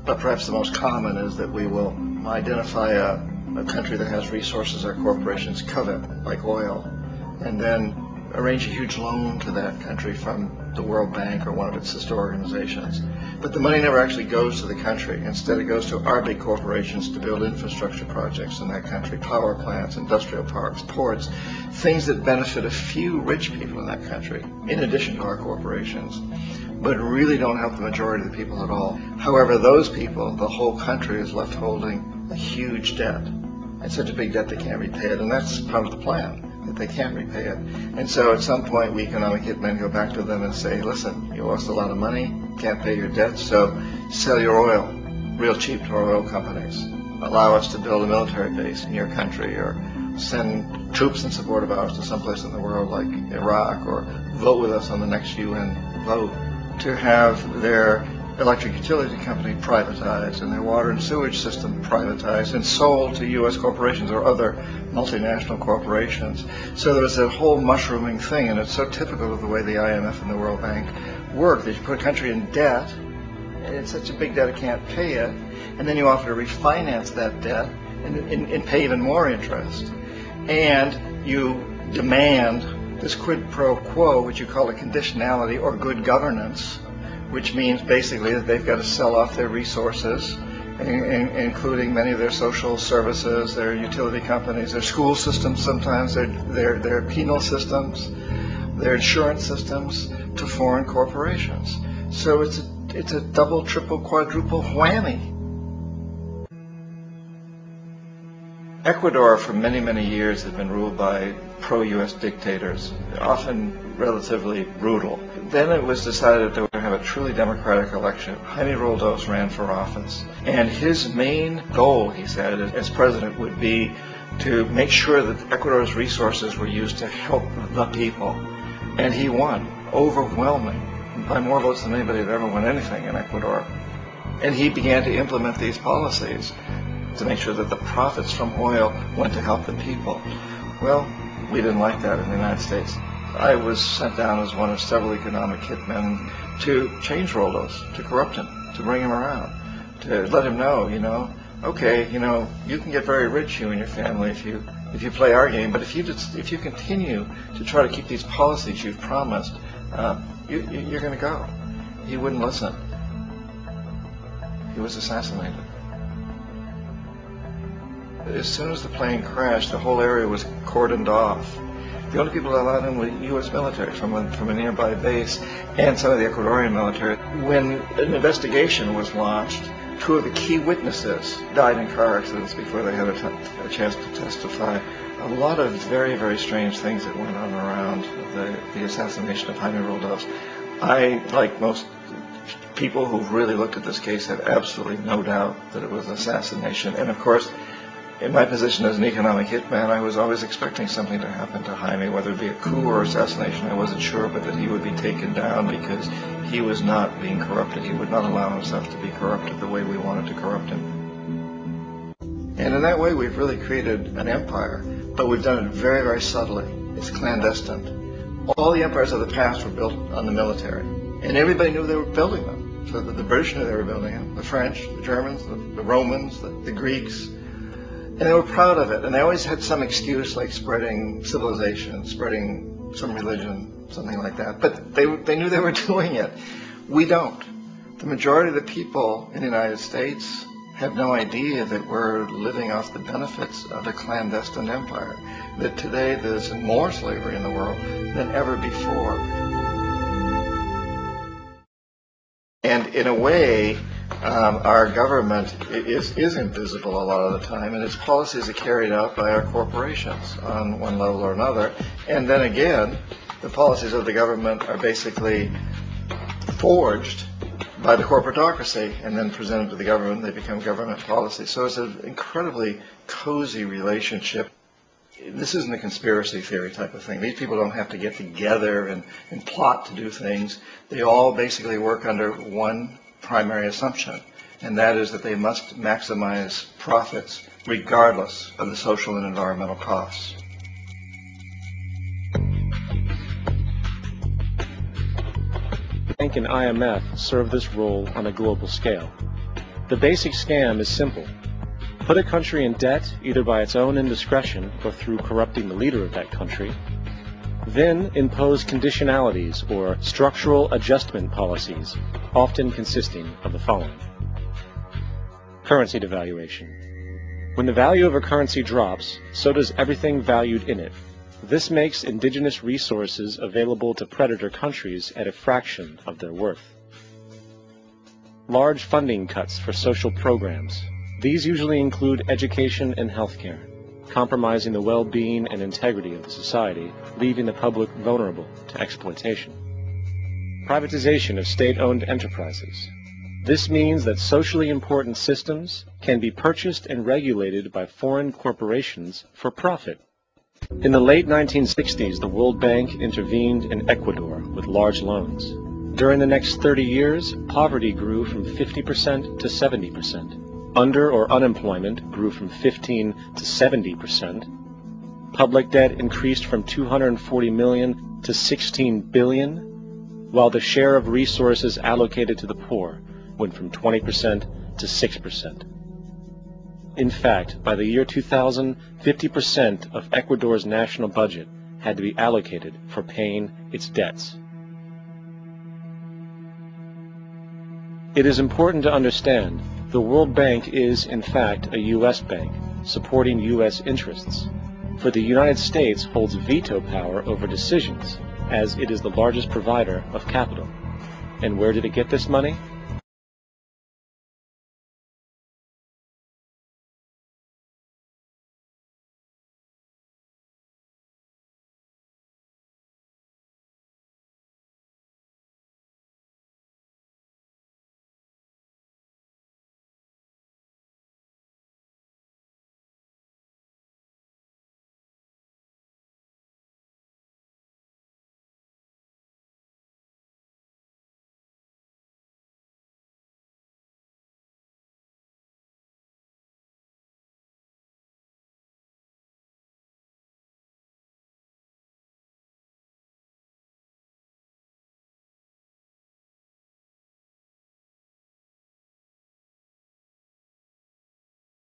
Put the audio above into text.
But perhaps the most common is that we will identify a country that has resources our corporations covet, like oil, and then arrange a huge loan to that country from the World Bank or one of its sister organizations. But the money never actually goes to the country. Instead, it goes to our big corporations to build infrastructure projects in that country, power plants, industrial parks, ports, things that benefit a few rich people in that country, in addition to our corporations, but really don't help the majority of the people at all. However, those people, the whole country is left holding a huge debt. It's such a big debt they can't repay it, and that's part of the plan, that they can't repay it. And so at some point, we economic hitmen go back to them and say, listen, you lost a lot of money, can't pay your debts, so sell your oil real cheap to our oil companies. Allow us to build a military base in your country, or send troops in support of ours to someplace in the world like Iraq, or vote with us on the next UN vote. To have their electric utility company privatized and their water and sewage system privatized and sold to U.S. corporations or other multinational corporations. So there was a whole mushrooming thing, and it's so typical of the way the IMF and the World Bank work, that you put a country in debt, and it's such a big debt it can't pay it, and then you offer to refinance that debt and pay even more interest. And you demand this quid pro quo, which you call a conditionality or good governance, which means basically that they've got to sell off their resources, including many of their social services, their utility companies, their school systems sometimes, their penal systems, their insurance systems, to foreign corporations. So it's a double, triple, quadruple whammy. Ecuador for many, many years had been ruled by pro-U.S. dictators, often relatively brutal. Then it was decided that they were going to have a truly democratic election. Jaime Roldos ran for office, and his main goal, he said, as president would be to make sure that Ecuador's resources were used to help the people. And he won, overwhelming, by more votes than anybody had ever won anything in Ecuador. And he began to implement these policies to make sure that the profits from oil went to help the people. Well, we didn't like that in the United States. I was sent down as one of several economic hitmen to change Roldos, to corrupt him, to bring him around, to let him know, okay, you can get very rich, you and your family, if you play our game, but if you continue to try to keep these policies you've promised, you're going to go. He wouldn't listen. He was assassinated. As soon as the plane crashed, the whole area was cordoned off. The only people that allowed in were U.S. military from a nearby base and some of the Ecuadorian military. When an investigation was launched, two of the key witnesses died in car accidents before they had a chance to testify. A lot of very, very strange things that went on around the assassination of Jaime Roldos. I, like most people who've really looked at this case, have absolutely no doubt that it was an assassination. And of course, in my position as an economic hitman, I was always expecting something to happen to Jaime, whether it be a coup or assassination, I wasn't sure, but that he would be taken down because he was not being corrupted. He would not allow himself to be corrupted the way we wanted to corrupt him. And in that way, we've really created an empire, but we've done it very, very subtly. It's clandestine. All the empires of the past were built on the military, and everybody knew they were building them. So the British knew they were building them, the French, the Germans, the Romans, the Greeks. And they were proud of it, and they always had some excuse, like spreading civilization, spreading some religion, something like that. But they knew they were doing it. We don't. The majority of the people in the United States have no idea that we're living off the benefits of a clandestine empire, that today there's more slavery in the world than ever before. And in a way, our government is invisible a lot of the time, and its policies are carried out by our corporations on one level or another. And then again, the policies of the government are basically forged by the corporatocracy and then presented to the government. They become government policies. So it's an incredibly cozy relationship. This isn't a conspiracy theory type of thing. These people don't have to get together and plot to do things. They all basically work under one primary assumption, and that is that they must maximize profits regardless of the social and environmental costs. The bank and IMF serve this role on a global scale. The basic scam is simple. Put a country in debt either by its own indiscretion or through corrupting the leader of that country. Then impose conditionalities or structural adjustment policies, often consisting of the following. Currency devaluation. When the value of a currency drops, so does everything valued in it. This makes indigenous resources available to predator countries at a fraction of their worth. Large funding cuts for social programs. These usually include education and healthcare, compromising the well-being and integrity of the society, leaving the public vulnerable to exploitation. Privatization of state-owned enterprises. This means that socially important systems can be purchased and regulated by foreign corporations for profit. In the late 1960s, the World Bank intervened in Ecuador with large loans. During the next 30 years, poverty grew from 50% to 70%. Under or unemployment grew from 15 to 70%. Public debt increased from 240 million to 16 billion, while the share of resources allocated to the poor went from 20% to 6%. In fact, by the year 2000, 50% of Ecuador's national budget had to be allocated for paying its debts. It is important to understand the World Bank is, in fact, a U.S. bank, supporting U.S. interests. For the United States holds veto power over decisions, as it is the largest provider of capital. And where did it get this money?